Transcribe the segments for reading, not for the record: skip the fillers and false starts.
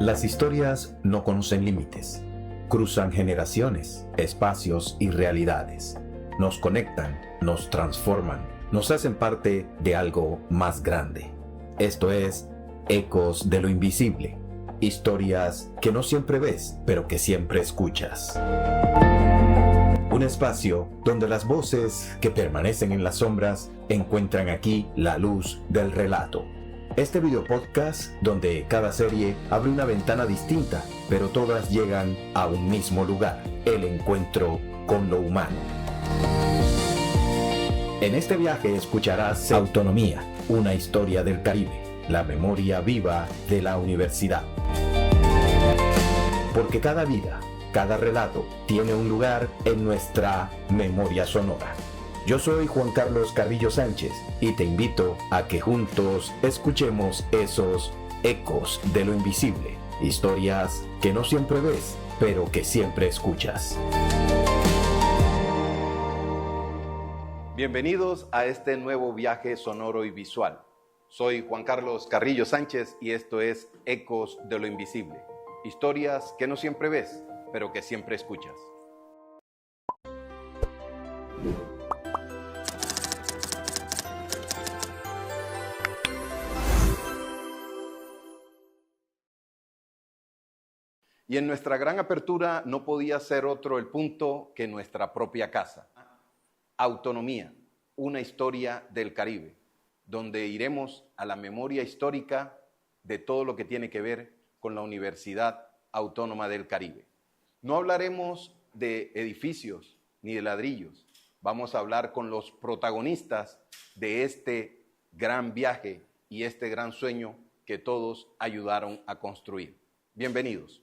Las historias no conocen límites, cruzan generaciones, espacios y realidades. Nos conectan, nos transforman, nos hacen parte de algo más grande. Esto es Ecos de lo Invisible. Historias que no siempre ves, pero que siempre escuchas. Un espacio donde las voces que permanecen en las sombras encuentran aquí la luz del relato. Este video podcast donde cada serie abre una ventana distinta, pero todas llegan a un mismo lugar, el encuentro con lo humano. En este viaje escucharás Autonomía, una historia del Caribe, la memoria viva de la universidad. Porque cada vida, cada relato tiene un lugar en nuestra memoria sonora. Yo soy Juan Carlos Carrillo Sánchez y te invito a que juntos escuchemos esos ecos de lo invisible, historias que no siempre ves, pero que siempre escuchas. Bienvenidos a este nuevo viaje sonoro y visual. Soy Juan Carlos Carrillo Sánchez y esto es Ecos de lo Invisible, historias que no siempre ves, pero que siempre escuchas. Y en nuestra gran apertura no podía ser otro el punto que nuestra propia casa. Autonomía, una historia del Caribe, donde iremos a la memoria histórica de todo lo que tiene que ver con la Universidad Autónoma del Caribe. No hablaremos de edificios ni de ladrillos, vamos a hablar con los protagonistas de este gran viaje y este gran sueño que todos ayudaron a construir. Bienvenidos.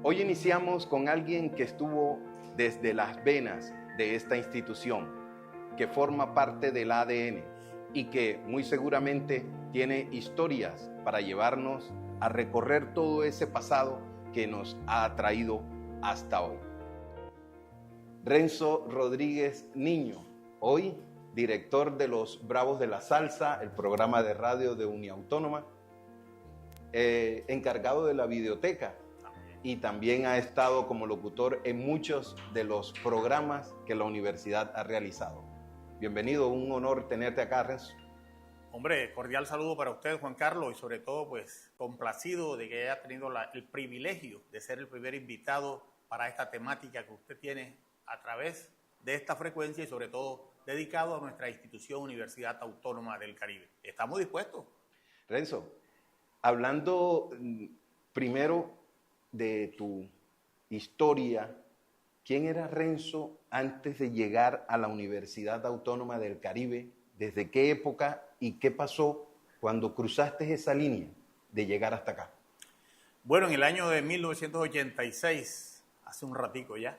Hoy iniciamos con alguien que estuvo desde las venas de esta institución, que forma parte del ADN y que muy seguramente tiene historias para llevarnos a recorrer todo ese pasado que nos ha traído hasta hoy. Renzo Rodríguez Niño, hoy director de Los Bravos de la Salsa, el programa de radio de Uniautónoma, encargado de la videoteca y también ha estado como locutor en muchos de los programas que la universidad ha realizado. Bienvenido, un honor tenerte acá, Renzo. Hombre, cordial saludo para usted, Juan Carlos, y sobre todo, pues, complacido de que haya tenido el privilegio de ser el primer invitado para esta temática que usted tiene a través de esta frecuencia y sobre todo dedicado a nuestra institución Universidad Autónoma del Caribe. ¿Estamos dispuestos? Renzo, hablando primero de tu historia, ¿quién era Renzo antes de llegar a la Universidad Autónoma del Caribe? ¿Desde qué época y qué pasó cuando cruzaste esa línea de llegar hasta acá? Bueno, en el año de 1986, hace un ratico ya,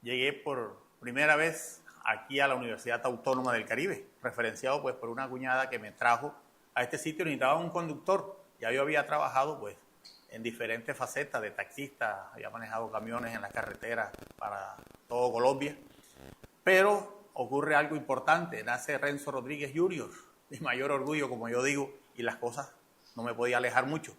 llegué por primera vez aquí a la Universidad Autónoma del Caribe, referenciado pues por una cuñada que me trajo a este sitio. Necesitaba un conductor. Ya yo había trabajado pues en diferentes facetas de taxista, había manejado camiones en las carreteras para todo Colombia, pero ocurre algo importante, nace Renzo Rodríguez Jr., mi mayor orgullo, como yo digo, y las cosas no me podía alejar mucho,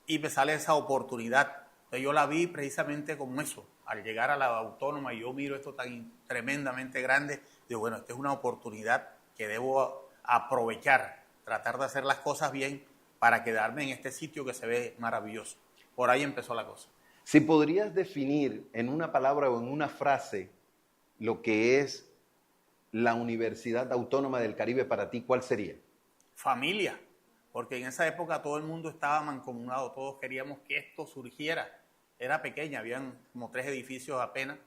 y me sale esa oportunidad. Entonces yo la vi precisamente como eso, al llegar a la Autónoma y yo miro esto tan tremendamente grande, digo, bueno, esta es una oportunidad que debo aprovechar, tratar de hacer las cosas bien, para quedarme en este sitio que se ve maravilloso. Por ahí empezó la cosa. Si podrías definir en una palabra o en una frase lo que es la Universidad Autónoma del Caribe para ti, ¿cuál sería? Familia, porque en esa época todo el mundo estaba mancomunado, todos queríamos que esto surgiera. Era pequeña, habían como 3 edificios apenas,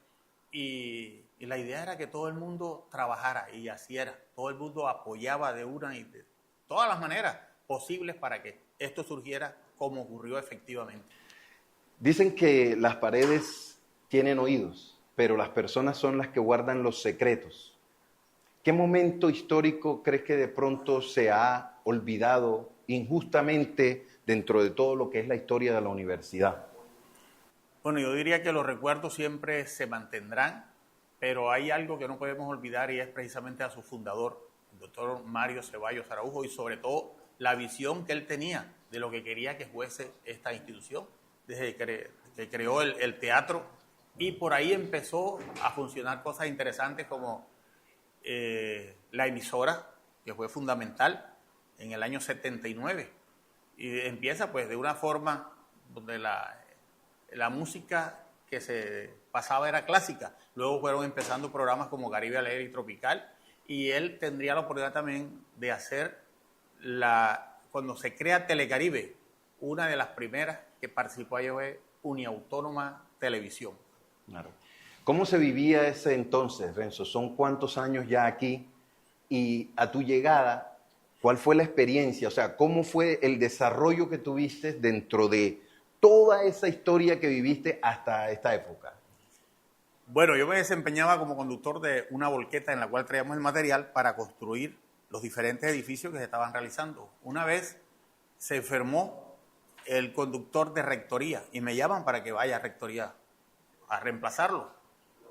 y la idea era que todo el mundo trabajara, y así era. Todo el mundo apoyaba de una y de todas las maneras posibles para que esto surgiera como ocurrió efectivamente. Dicen que las paredes tienen oídos, pero las personas son las que guardan los secretos. ¿Qué momento histórico crees que de pronto se ha olvidado injustamente dentro de todo lo que es la historia de la universidad? Bueno, yo diría que los recuerdos siempre se mantendrán, pero hay algo que no podemos olvidar y es precisamente a su fundador, el doctor Mario Ceballos Araujo, y sobre todo la visión que él tenía de lo que quería que fuese esta institución, desde que creó el teatro, y por ahí empezó a funcionar cosas interesantes como la emisora, que fue fundamental en el año 79, y empieza pues de una forma donde la música que se pasaba era clásica, luego fueron empezando programas como Caribe Alegre y Tropical, y él tendría la oportunidad también de hacer cuando se crea Telecaribe, una de las primeras que participó ahí fue Uniautónoma Televisión. Claro. ¿Cómo se vivía ese entonces, Renzo? ¿Son cuántos años ya aquí? Y a tu llegada, ¿cuál fue la experiencia? O sea, ¿cómo fue el desarrollo que tuviste dentro de toda esa historia que viviste hasta esta época? Bueno, yo me desempeñaba como conductor de una volqueta en la cual traíamos el material para construir los diferentes edificios que se estaban realizando. Una vez se enfermó el conductor de rectoría y me llaman para que vaya a rectoría a reemplazarlo.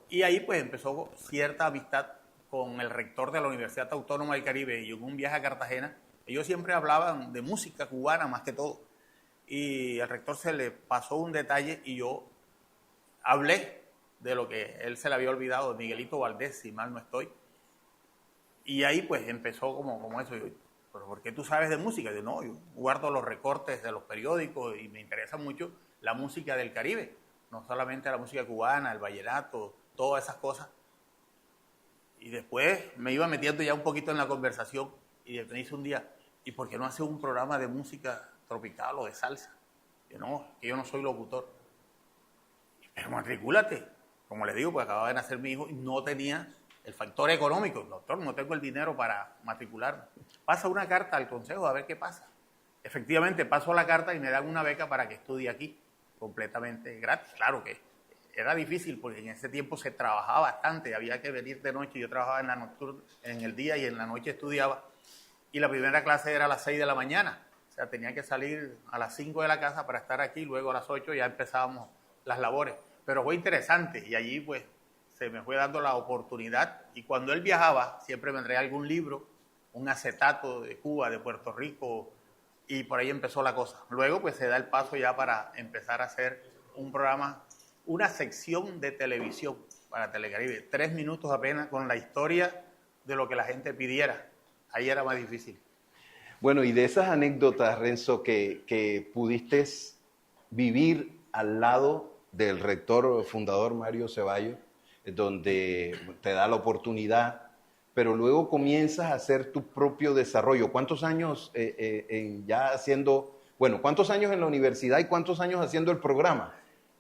Y ahí pues empezó cierta amistad con el rector de la Universidad Autónoma del Caribe, y en un viaje a Cartagena, ellos siempre hablaban de música cubana más que todo. Y al rector se le pasó un detalle y yo hablé de lo que él se le había olvidado, de Miguelito Valdés, si mal no estoy. Y ahí pues empezó como eso. Yo, ¿pero por qué tú sabes de música? Yo, no, yo guardo los recortes de los periódicos y me interesa mucho la música del Caribe, no solamente la música cubana, el vallenato, todas esas cosas. Y después me iba metiendo ya un poquito en la conversación y me dice un día, ¿y por qué no hace un programa de música tropical o de salsa? Yo, no, que yo no soy locutor. Pero matricúlate. Como les digo, pues acababa de nacer mi hijo y no tenía el factor económico. Doctor, no tengo el dinero para matricularme. Pasa una carta al consejo a ver qué pasa. Efectivamente, paso la carta y me dan una beca para que estudie aquí, completamente gratis. Claro que era difícil porque en ese tiempo se trabajaba bastante, había que venir de noche. Yo trabajaba en la nocturna, en el día, y en la noche estudiaba. Y la primera clase era a las 6 de la mañana. O sea, tenía que salir a las 5 de la casa para estar aquí, luego a las 8 ya empezábamos las labores. Pero fue interesante y allí pues se me fue dando la oportunidad, y cuando él viajaba siempre me traía algún libro, un acetato de Cuba, de Puerto Rico, y por ahí empezó la cosa. Luego pues se da el paso ya para empezar a hacer un programa, una sección de televisión para Telecaribe, 3 minutos apenas con la historia de lo que la gente pidiera. Ahí era más difícil. Bueno, y de esas anécdotas, Renzo, que pudiste vivir al lado del rector fundador Mario Ceballos, donde te da la oportunidad, pero luego comienzas a hacer tu propio desarrollo. ¿Cuántos años ya haciendo, cuántos años en la universidad y cuántos años haciendo el programa?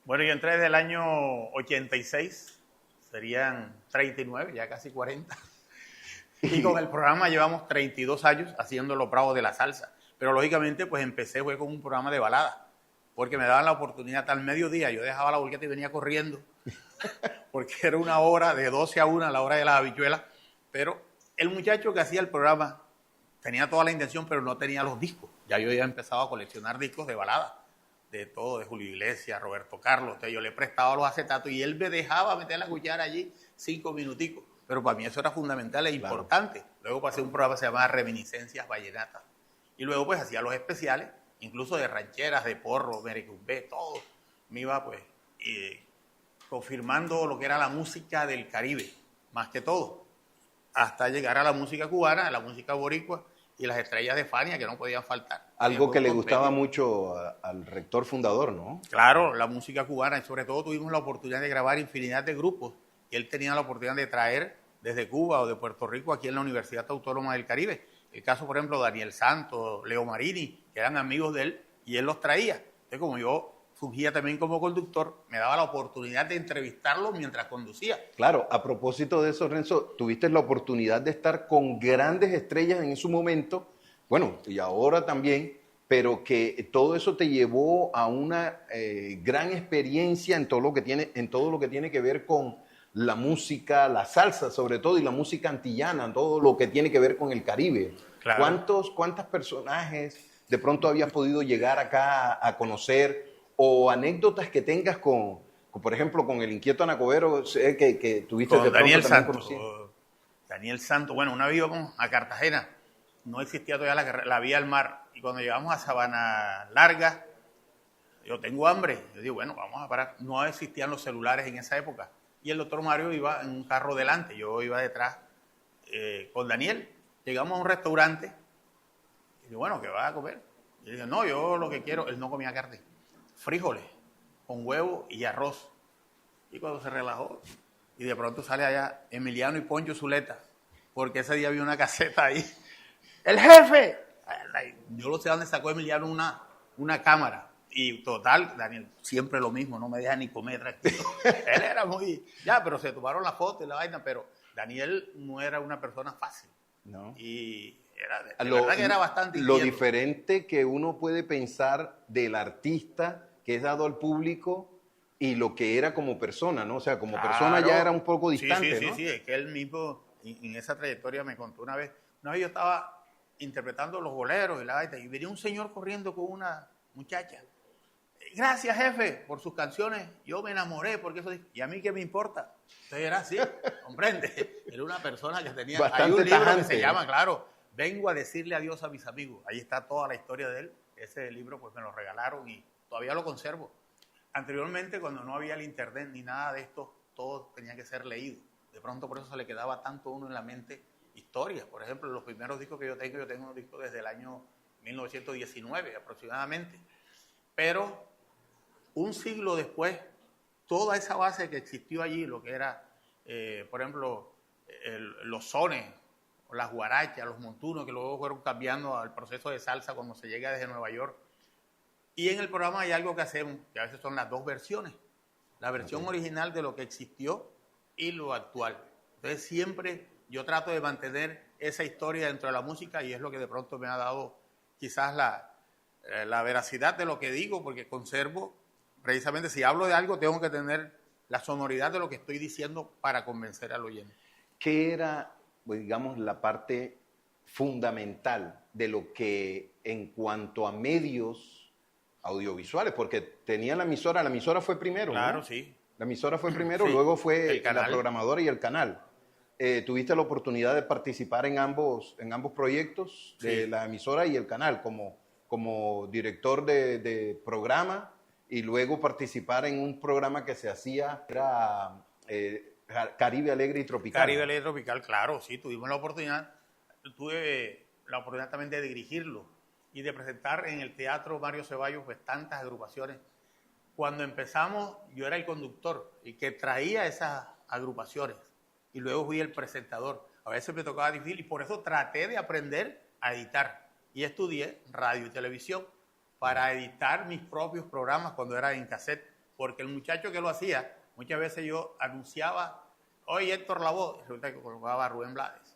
Bueno, yo entré desde el año 86, serían 39, ya casi 40. Y con el programa llevamos 32 años haciendo los bravos de la salsa. Pero lógicamente pues empecé fue con un programa de balada, porque me daban la oportunidad al mediodía. Yo dejaba la volqueta y venía corriendo, porque era una hora de 12 a 1, la hora de las habichuelas. Pero el muchacho que hacía el programa tenía toda la intención, pero no tenía los discos. Ya yo había empezado a coleccionar discos de balada, de todo, de Julio Iglesias, Roberto Carlos. Entonces yo le prestaba los acetatos y él me dejaba meter la cuchara allí 5 minuticos. Pero para mí eso era fundamental e importante. Claro. Luego pasé un programa que se llamaba Reminiscencias Vallenatas. Y luego pues hacía los especiales, incluso de rancheras, de porro, merecumbé, todo. Me iba pues confirmando lo que era la música del Caribe, más que todo. Hasta llegar a la música cubana, a la música boricua y las estrellas de Fania que no podían faltar. Algo que le gustaba mucho al rector fundador, ¿no? Claro, la música cubana, y sobre todo tuvimos la oportunidad de grabar infinidad de grupos. Y él tenía la oportunidad de traer desde Cuba o de Puerto Rico aquí en la Universidad Autónoma del Caribe. El caso, por ejemplo, de Daniel Santos, Leo Marini, que eran amigos de él, y él los traía. Entonces, como yo fungía también como conductor, me daba la oportunidad de entrevistarlos mientras conducía. Claro, a propósito de eso, Renzo, tuviste la oportunidad de estar con grandes estrellas en su momento, bueno, y ahora también, pero que todo eso te llevó a una gran experiencia en todo lo que tiene que ver con la música, la salsa sobre todo, y la música antillana, todo lo que tiene que ver con el Caribe. Claro. ¿Cuántos personajes de pronto habías podido llegar acá a conocer, o anécdotas que tengas con por ejemplo, con el inquieto Anacobero, que tuviste con de Daniel pronto Santos, Daniel Santos, bueno, una vez íbamos a Cartagena, no existía todavía la vía al mar, y cuando llegamos a Sabana Larga, yo tengo hambre, yo digo, bueno, vamos a parar. No existían los celulares en esa época, y el doctor Mario iba en un carro delante, yo iba detrás con Daniel. Llegamos a un restaurante, y digo, bueno, ¿qué vas a comer? Y dije, no, yo lo que quiero, él no comía carne, frijoles con huevo y arroz. Y cuando se relajó, y de pronto sale allá Emiliano y Poncho Zuleta, porque ese día había una caseta ahí. ¡El jefe! Yo no sé dónde sacó Emiliano una cámara. Y total, Daniel, siempre lo mismo, no me deja ni comer tranquilo. Él era muy... Ya, pero se tomaron la foto y la vaina, pero Daniel no era una persona fácil. No. Y era, de verdad que era bastante Lo inquieto. diferente que uno puede pensar del artista que es dado al público y lo que era como persona, ¿no? O sea, como persona ya era un poco distante, ¿no? Sí, es que él mismo en esa trayectoria me contó una vez yo estaba interpretando los boleros y la gaita y venía un señor corriendo con una muchacha. Gracias, jefe, por sus canciones. Yo me enamoré porque eso... ¿Y a mí qué me importa? Usted era así, comprende. Era una persona que tenía... Bastante hay un libro tajante, que se llama, claro, Vengo a decirle adiós a mis amigos. Ahí está toda la historia de él. Ese libro pues me lo regalaron y todavía lo conservo. Anteriormente, cuando no había el internet ni nada de esto, todo tenía que ser leído. De pronto por eso se le quedaba tanto a uno en la mente historias. Por ejemplo, los primeros discos que yo tengo unos discos desde el año 1919 aproximadamente. Pero un siglo después, toda esa base que existió allí, lo que era, por ejemplo, los sones, las guarachas, los montunos, que luego fueron cambiando al proceso de salsa cuando se llega desde Nueva York. Y en el programa hay algo que hacemos, que a veces son las dos versiones. La versión original de lo que existió y lo actual. Entonces siempre yo trato de mantener esa historia dentro de la música y es lo que de pronto me ha dado quizás la veracidad de lo que digo, porque conservo, precisamente si hablo de algo tengo que tener la sonoridad de lo que estoy diciendo para convencer al oyente. ¿Qué era, pues, digamos, la parte fundamental de lo que en cuanto a medios audiovisuales? Porque tenía la emisora fue primero, Claro, ¿no? sí. La emisora fue primero, Sí, luego fue el canal. la programadora y el canal. Tuviste la oportunidad de participar en ambos proyectos, de Sí. la emisora y el canal, como director de programa, y luego participar en un programa que se hacía, era Caribe Alegre y Tropical. Caribe Alegre y Tropical, claro, sí, tuve la oportunidad también de dirigirlo y de presentar en el Teatro Mario Ceballos pues tantas agrupaciones. Cuando empezamos, yo era el conductor y que traía esas agrupaciones y luego fui el presentador. A veces me tocaba difícil y por eso traté de aprender a editar y estudié radio y televisión para editar mis propios programas cuando era en cassette, porque el muchacho que lo hacía, muchas veces yo anunciaba, oye Héctor Lavoe, resulta que colocaba a Rubén Blades,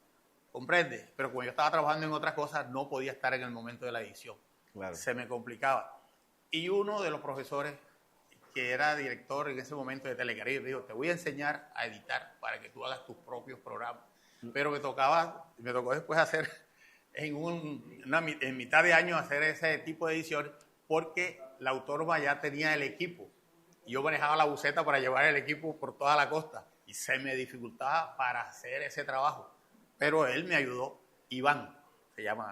comprende, pero como yo estaba trabajando en otras cosas, no podía estar en el momento de la edición, Claro. se me complicaba. Y uno de los profesores, que era director en ese momento de Telecaribe, me dijo, te voy a enseñar a editar para que tú hagas tus propios programas. Pero me tocó después hacer, en mitad de año, hacer ese tipo de ediciones, porque la Autónoma ya tenía el equipo. Y yo manejaba la buseta para llevar el equipo por toda la costa. Y se me dificultaba para hacer ese trabajo. Pero él me ayudó, Iván, se llamó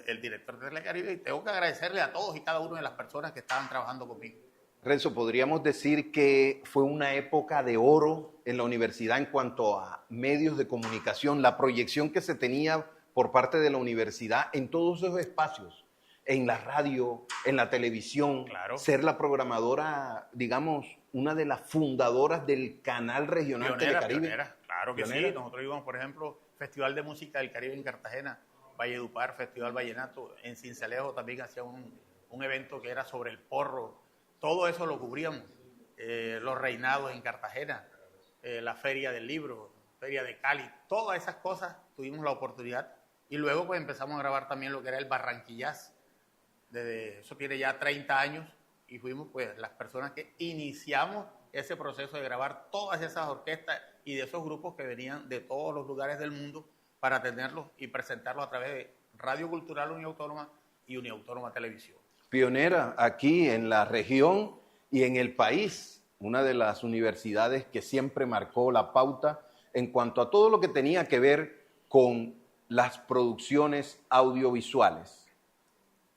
el director de Telecaribe, y tengo que agradecerle a todos y cada una de las personas que estaban trabajando conmigo. Renzo, podríamos decir que fue una época de oro en la universidad en cuanto a medios de comunicación, la proyección que se tenía por parte de la universidad en todos esos espacios, en la radio, en la televisión, Claro. Ser la programadora, digamos, una de las fundadoras del canal regional Telecaribe. Pionera, claro que Pionera. sí. Nosotros íbamos, por ejemplo, Festival de Música del Caribe en Cartagena, Valledupar, Festival Vallenato, en Sincelejo también hacía un evento que era sobre el porro. Todo eso lo cubríamos, los reinados en Cartagena, la Feria del Libro, Feria de Cali, todas esas cosas tuvimos la oportunidad y luego pues empezamos a grabar también lo que era el Barranquillaz, eso tiene ya 30 años y fuimos pues las personas que iniciamos ese proceso de grabar todas esas orquestas y de esos grupos que venían de todos los lugares del mundo para tenerlos y presentarlos a través de Radio Cultural Uniautónoma y Uniautónoma Televisión. Pionera aquí en la región y en el país, una de las universidades que siempre marcó la pauta en cuanto a todo lo que tenía que ver con las producciones audiovisuales.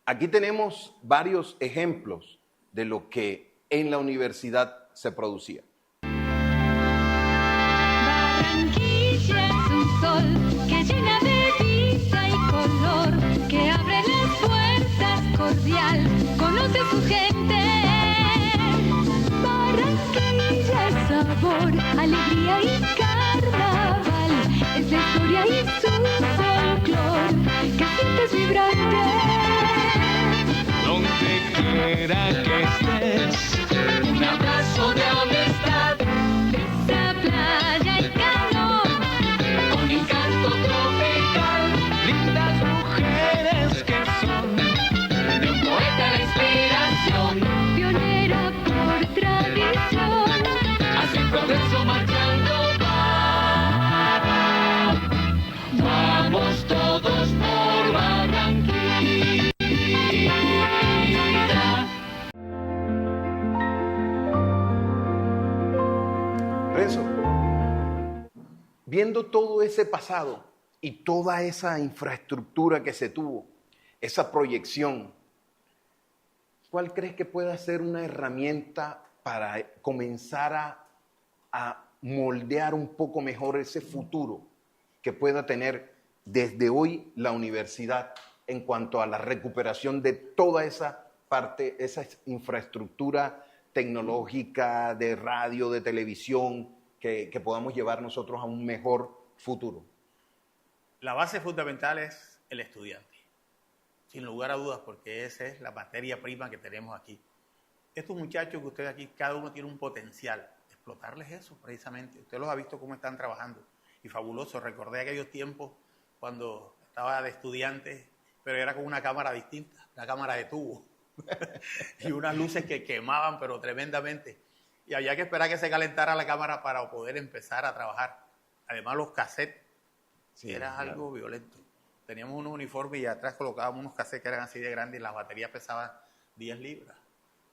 Aquí tenemos varios ejemplos de lo que en la universidad se producía. Barranquilla es un sol que llena de vida y color, que abre las puertas cordial, conoce su gente. Barranquilla es sabor, alegría y carnaval, es la historia y su folclor, que sientes vibrante. Donde quiera que estés, un abrazo de amistad, Esa playa y calor, con encanto tropical, lindas mujeres que son de un poeta de inspiración, pionera por tradición. hacia el progreso marchando va. Vamos todos por Barranquilla. Renzo, viendo todo ese pasado y toda esa infraestructura que se tuvo, esa proyección, ¿cuál crees que pueda ser una herramienta para comenzar a moldear un poco mejor ese futuro que pueda tener desde hoy la universidad en cuanto a la recuperación de toda esa parte, esa infraestructura tecnológica, de radio, de televisión, que podamos llevar nosotros a un mejor futuro? La base fundamental es el estudiante, sin lugar a dudas, porque esa es la materia prima que tenemos aquí. Estos muchachos que ustedes aquí, cada uno tiene un potencial, explotarles eso precisamente. Usted los ha visto cómo están trabajando y fabuloso. Recordé aquellos tiempos cuando estaba de estudiante, pero era con una cámara distinta, una cámara de tubo y unas luces que quemaban pero tremendamente, y había que esperar que se calentara la cámara para poder empezar a trabajar. Además los cassettes, Sí, era claro. algo violento. Teníamos unos uniformes y atrás colocábamos unos cassettes que eran así de grandes y las baterías pesaban 10 libras.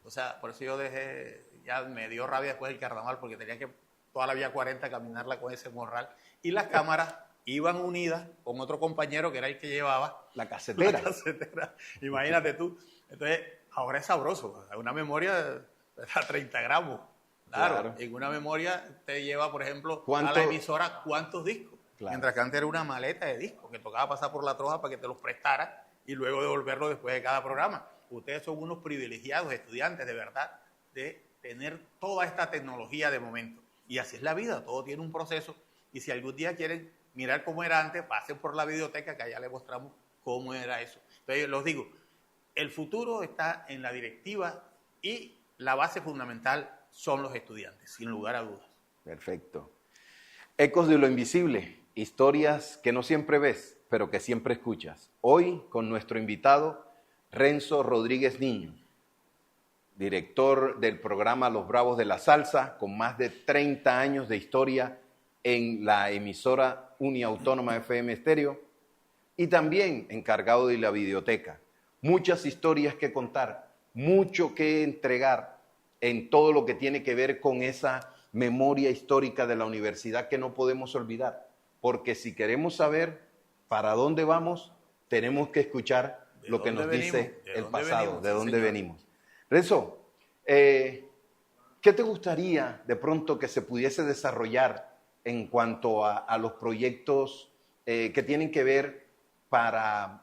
O sea, por eso yo dejé, ya me dio rabia después del carnaval, porque tenía que toda la vía 40 caminarla con ese morral. Y las cámaras iban unidas con otro compañero que era el que llevaba La casetera. la casetera. Imagínate tú. Entonces, ahora es sabroso. Una memoria a 30 gramos. Claro, Claro. en una memoria te lleva, por ejemplo, ¿Cuánto? a la emisora cuántos discos. Claro. Mientras que antes era una maleta de discos que tocaba pasar por la troja para que te los prestara y luego devolverlo después de cada programa. Ustedes son unos privilegiados estudiantes, de verdad, de tener toda esta tecnología de momento. Y así es la vida, todo tiene un proceso. Y si algún día quieren mirar cómo era antes, pasen por la biblioteca, que allá les mostramos cómo era eso. Entonces, los digo, el futuro está en la directiva y la base fundamental son los estudiantes, sin lugar a dudas. Perfecto. Ecos de lo invisible, historias que no siempre ves, pero que siempre escuchas. Hoy con nuestro invitado, Renzo Rodríguez Niño, director del programa Los Bravos de la Salsa, con más de 30 años de historia en la emisora Uniautónoma FM Estéreo, y también encargado de la videoteca. Muchas historias que contar, mucho que entregar en todo lo que tiene que ver con esa memoria histórica de la universidad que no podemos olvidar, porque si queremos saber para dónde vamos, tenemos que escuchar lo que nos dice el pasado, de dónde venimos. Renzo, ¿qué te gustaría de pronto que se pudiese desarrollar en cuanto a los proyectos que tienen que ver para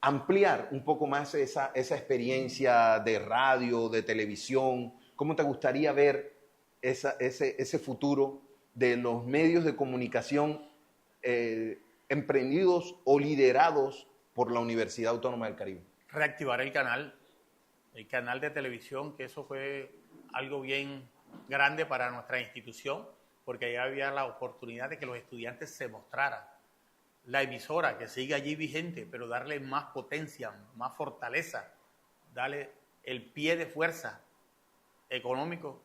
ampliar un poco más esa experiencia de radio, de televisión? ¿Cómo te gustaría ver ese futuro de los medios de comunicación emprendidos o liderados por la Universidad Autónoma del Caribe? Reactivar el canal de televisión, que eso fue algo bien grande para nuestra institución, porque ahí había la oportunidad de que los estudiantes se mostraran. La emisora, que sigue allí vigente, pero darle más potencia, más fortaleza, darle el pie de fuerza económico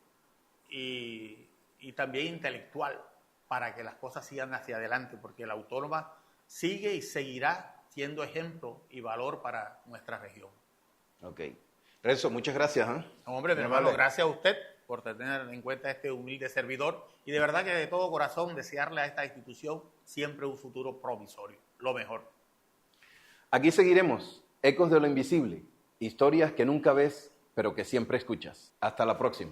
y también intelectual para que las cosas sigan hacia adelante, porque la Autónoma sigue y seguirá siendo ejemplo y valor para nuestra región. Ok. Renzo, muchas gracias. No, hombre, mi Muy hermano, amable. gracias a usted por tener en cuenta este humilde servidor y de verdad que de todo corazón desearle a esta institución siempre un futuro promisorio, lo mejor. Aquí seguiremos, Ecos de lo Invisible, historias que nunca ves, pero que siempre escuchas. Hasta la próxima.